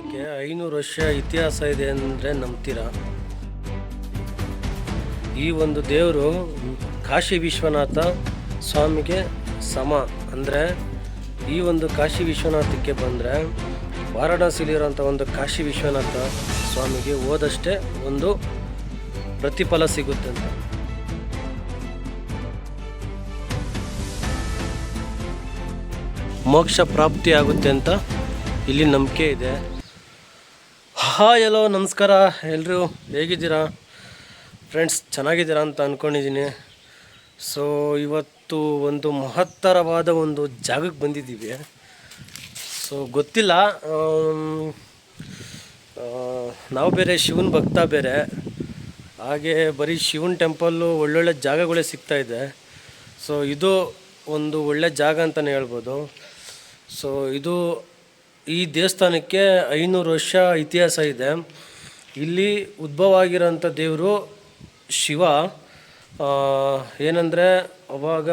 ದೇವಸ್ಥಾನಕ್ಕೆ 500 ವರ್ಷ ಇತಿಹಾಸ ಇದೆ ಅಂದರೆ ನಂಬ್ತೀರಾ? ಈ ಒಂದು ದೇವರು ಕಾಶಿ ವಿಶ್ವನಾಥ ಸ್ವಾಮಿಗೆ ಸಮ. ಅಂದರೆ ಈ ಒಂದು ಕಾಶಿ ವಿಶ್ವನಾಥಕ್ಕೆ ಬಂದರೆ ವಾರಾಣಸಿಲಿರೋಂಥ ಒಂದು ಕಾಶಿ ವಿಶ್ವನಾಥ ಸ್ವಾಮಿಗೆ ಹೋದಷ್ಟೇ ಒಂದು ಪ್ರತಿಫಲ ಸಿಗುತ್ತೆ ಅಂತ. ಮೋಕ್ಷ ಪ್ರಾಪ್ತಿ ಆಗುತ್ತೆ ಅಂತ ಇಲ್ಲಿ ನಂಬಿಕೆ ಇದೆ. ಎಲ್ಲೋ ನಮಸ್ಕಾರ, ಎಲ್ಲರೂ ಹೇಗಿದ್ದೀರಾ ಫ್ರೆಂಡ್ಸ್? ಚೆನ್ನಾಗಿದ್ದೀರಾ ಅಂತ ಅಂದ್ಕೊಂಡಿದ್ದೀನಿ. ಸೊ ಇವತ್ತು ಒಂದು ಮಹತ್ತರವಾದ ಒಂದು ಜಾಗಕ್ಕೆ ಬಂದಿದ್ದೀವಿ. ಸೊ ಗೊತ್ತಿಲ್ಲ, ನಾವು ಬೇರೆ ಶಿವನ ಭಕ್ತ ಬೇರೆ, ಹಾಗೆ ಬರೀ ಶಿವನ ಟೆಂಪಲ್ಲು ಒಳ್ಳೊಳ್ಳೆ ಜಾಗಗಳೇ ಸಿಗ್ತಾಯಿದೆ. ಸೊ ಇದು ಒಂದು ಒಳ್ಳೆ ಜಾಗ ಅಂತಲೇ ಹೇಳ್ಬೋದು. ಸೊ ಇದು ಈ ದೇವಸ್ಥಾನಕ್ಕೆ 500 ವರ್ಷ ಇತಿಹಾಸ ಇದೆ. ಇಲ್ಲಿ ಉದ್ಭವ ಆಗಿರೋಂಥ ದೇವರು ಶಿವ. ಏನಂದರೆ ಅವಾಗ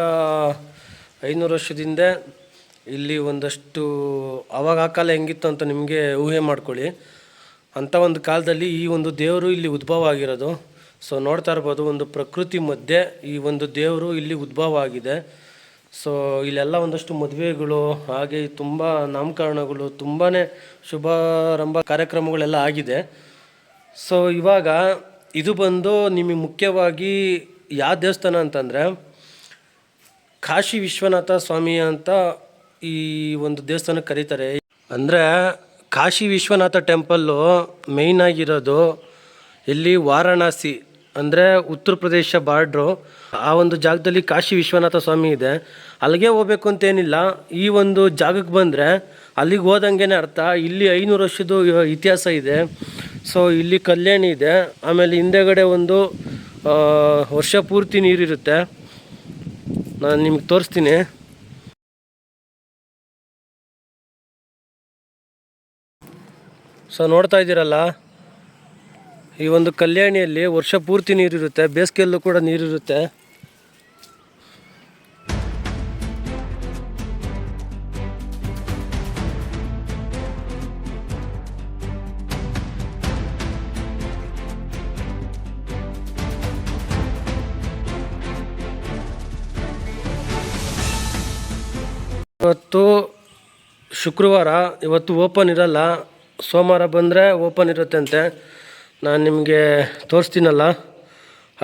500 ವರ್ಷದಿಂದ ಇಲ್ಲಿ ಒಂದಷ್ಟು ಆವಾಗ ಆ ಕಾಲ ಹೆಂಗಿತ್ತು ಅಂತ ನಿಮಗೆ ಊಹೆ ಮಾಡ್ಕೊಳ್ಳಿ. ಅಂಥ ಒಂದು ಕಾಲದಲ್ಲಿ ಈ ಒಂದು ದೇವರು ಇಲ್ಲಿ ಉದ್ಭವ ಆಗಿರೋದು. ಸೊ ನೋಡ್ತಾ ಇರ್ಬೋದು, ಒಂದು ಪ್ರಕೃತಿ ಮಧ್ಯೆ ಈ ಒಂದು ದೇವರು ಇಲ್ಲಿ ಉದ್ಭವ ಆಗಿದೆ. ಸೊ ಇಲ್ಲೆಲ್ಲ ಒಂದಷ್ಟು ಮದುವೆಗಳು, ಹಾಗೆ ತುಂಬ ನಾಮಕರಣಗಳು, ತುಂಬಾ ಶುಭಾರಂಭ ಕಾರ್ಯಕ್ರಮಗಳೆಲ್ಲ ಆಗಿದೆ. ಸೊ ಇವಾಗ ಇದು ಬಂದು ನಿಮಗೆ ಮುಖ್ಯವಾಗಿ ಯಾವ ದೇವಸ್ಥಾನ ಅಂತಂದರೆ ಕಾಶಿ ವಿಶ್ವನಾಥ ಸ್ವಾಮಿ ಅಂತ ಈ ಒಂದು ದೇವಸ್ಥಾನಕ್ಕೆ ಕರೀತಾರೆ. ಅಂದರೆ ಕಾಶಿ ವಿಶ್ವನಾಥ ಟೆಂಪಲ್ಲು ಮೇಯ್ನಾಗಿರೋದು ಇಲ್ಲಿ ವಾರಾಣಸಿ, ಅಂದರೆ ಉತ್ತರ ಪ್ರದೇಶ ಬಾರ್ಡ್ರು, ಆ ಒಂದು ಜಾಗದಲ್ಲಿ ಕಾಶಿ ವಿಶ್ವನಾಥ ಸ್ವಾಮಿ ಇದೆ. ಅಲ್ಲಿಗೆ ಹೋಗ್ಬೇಕು ಅಂತೇನಿಲ್ಲ, ಈ ಒಂದು ಜಾಗಕ್ಕೆ ಬಂದರೆ ಅಲ್ಲಿಗೆ ಹೋದಂಗೆ ಅರ್ಥ. ಇಲ್ಲಿ 500 ವರ್ಷದ ಇತಿಹಾಸ ಇದೆ. ಸೊ ಇಲ್ಲಿ ಕಲ್ಯಾಣಿ ಇದೆ, ಆಮೇಲೆ ಹಿಂದೆಗಡೆ ಒಂದು ವರ್ಷ ಪೂರ್ತಿ ನೀರಿರುತ್ತೆ. ನಾನು ನಿಮಗೆ ತೋರಿಸ್ತೀನಿ. ಸೊ ನೋಡ್ತಾ ಇದ್ದೀರಲ್ಲ, ಈ ಒಂದು ಕಲ್ಯಾಣಿಯಲ್ಲಿ ವರ್ಷ ಪೂರ್ತಿ ನೀರಿರುತ್ತೆ, ಬೇಸಿಗೆಯಲ್ಲೂ ಕೂಡ ನೀರಿರುತ್ತೆ. ಇವತ್ತು ಶುಕ್ರವಾರ, ಇವತ್ತು ಓಪನ್ ಇರಲ್ಲ. ಸೋಮವಾರ ಬಂದರೆ ಓಪನ್ ಇರುತ್ತೆ ಅಂತೆ. ನಾನು ನಿಮಗೆ ತೋರಿಸ್ತೀನಲ್ಲ,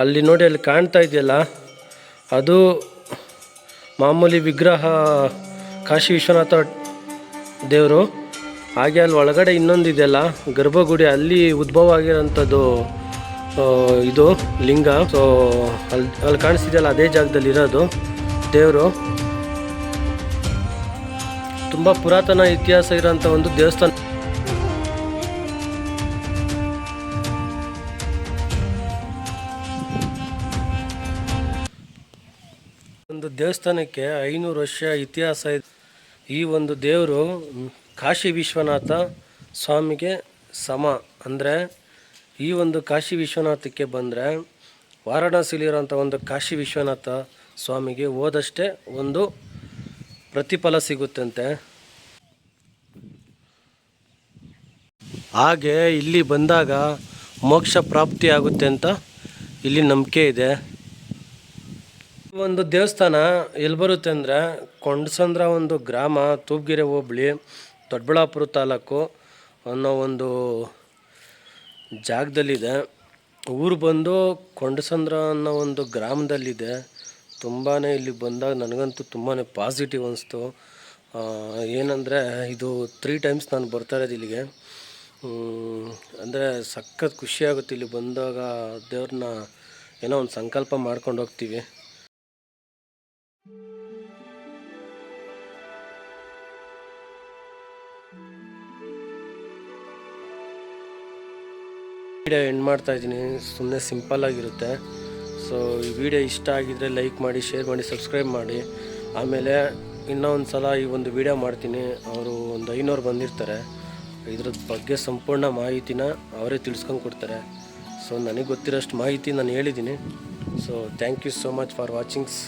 ಅಲ್ಲಿ ನೋಡಿ, ಅಲ್ಲಿ ಕಾಣ್ತಾ ಇದೆಯಲ್ಲ, ಅದು ಮಾಮೂಲಿ ವಿಗ್ರಹ ಕಾಶಿ ವಿಶ್ವನಾಥ ದೇವರು. ಹಾಗೆ ಅಲ್ಲಿ ಒಳಗಡೆ ಇನ್ನೊಂದು ಇದೆಯಲ್ಲ ಗರ್ಭಗುಡಿ, ಅಲ್ಲಿ ಉದ್ಭವ ಆಗಿರೋಂಥದ್ದು ಇದು ಲಿಂಗ. ಸೊ ಅಲ್ಲಿ ಕಾಣಿಸ್ತಿದೆಯಲ್ಲ, ಅದೇ ಜಾಗದಲ್ಲಿ ಇರೋದು ದೇವರು. ತುಂಬ ಪುರಾತನ ಇತಿಹಾಸ ಇರೋಂಥ ಒಂದು ದೇವಸ್ಥಾನ. ಒಂದು ದೇವಸ್ಥಾನಕ್ಕೆ 500 ವರ್ಷ ಇತಿಹಾಸ ಇದೆ. ಈ ಒಂದು ದೇವರು ಕಾಶಿ ವಿಶ್ವನಾಥ ಸ್ವಾಮಿಗೆ ಸಮ. ಅಂದರೆ ಈ ಒಂದು ಕಾಶಿ ವಿಶ್ವನಾಥಕ್ಕೆ ಬಂದರೆ ವಾರಾಣಸಿಲಿರೋಂಥ ಒಂದು ಕಾಶಿ ವಿಶ್ವನಾಥ ಸ್ವಾಮಿಗೆ ಹೋದಷ್ಟೇ ಒಂದು ಪ್ರತಿಫಲ ಸಿಗುತ್ತಂತೆ. ಹಾಗೆ ಇಲ್ಲಿ ಬಂದಾಗ ಮೋಕ್ಷ ಪ್ರಾಪ್ತಿ ಆಗುತ್ತೆ ಅಂತ ಇಲ್ಲಿ ನಂಬಿಕೆ ಇದೆ. ಒಂದು ದೇವಸ್ಥಾನ ಎಲ್ಲಿ ಬರುತ್ತೆ ಅಂದರೆ ಕೊಂಡಸಂದ್ರ ಒಂದು ಗ್ರಾಮ, ತೂಪ್ಗೆರೆ ಹೋಬಳಿ, ದೊಡ್ಡಬಳ್ಳಾಪುರ ತಾಲೂಕು ಅನ್ನೋ ಒಂದು ಜಾಗದಲ್ಲಿದೆ. ಊರು ಬಂದು ಕೊಂಡಸಂದ್ರ ಅನ್ನೋ ಒಂದು ಗ್ರಾಮದಲ್ಲಿದೆ. ತುಂಬಾ ಇಲ್ಲಿ ಬಂದಾಗ ನನಗಂತೂ ತುಂಬಾ ಪಾಸಿಟಿವ್ ಅನಿಸ್ತು. ಏನಂದರೆ ಇದು 3 ಟೈಮ್ಸ್ ನಾನು ಬರ್ತಾ ಇರೋದು ಇಲ್ಲಿಗೆ. ಅಂದರೆ ಸಖತ್ ಖುಷಿಯಾಗುತ್ತೆ ಇಲ್ಲಿ ಬಂದಾಗ. ದೇವ್ರನ್ನ ಏನೋ ಒಂದು ಸಂಕಲ್ಪ ಮಾಡ್ಕೊಂಡು ಹೋಗ್ತೀವಿ. ವಿಡಿಯೋ ಎಂಡ್ ಮಾಡ್ತಾ ಇದ್ದೀನಿ. ಸುಮ್ಮನೆ ಸಿಂಪಲ್ ಆಗಿರುತ್ತೆ. ಸೊ ಈ ವಿಡಿಯೋ ಇಷ್ಟ ಆಗಿದ್ದರೆ ಲೈಕ್ ಮಾಡಿ, ಶೇರ್ ಮಾಡಿ, ಸಬ್ಸ್ಕ್ರೈಬ್ ಮಾಡಿ. ಆಮೇಲೆ ಇನ್ನೂ ಒಂದು ಸಲ ಈ ಒಂದು ವಿಡಿಯೋ ಮಾಡ್ತೀನಿ. ಅವರು ಒಂದು 500 ಬಂದಿರ್ತಾರೆ. ಇದ್ರ ಬಗ್ಗೆ ಸಂಪೂರ್ಣ ಮಾಹಿತಿನ ಅವರೇ ತಿಳಿಸ್ಕೊಂಡು ಕೊಡ್ತಾರೆ. ಸೊ ನನಗೆ ಗೊತ್ತಿರೋಷ್ಟು ಮಾಹಿತಿ ನಾನು ಹೇಳಿದ್ದೀನಿ. So thank you so much for ವಾಚಿಂಗ್ಸ್.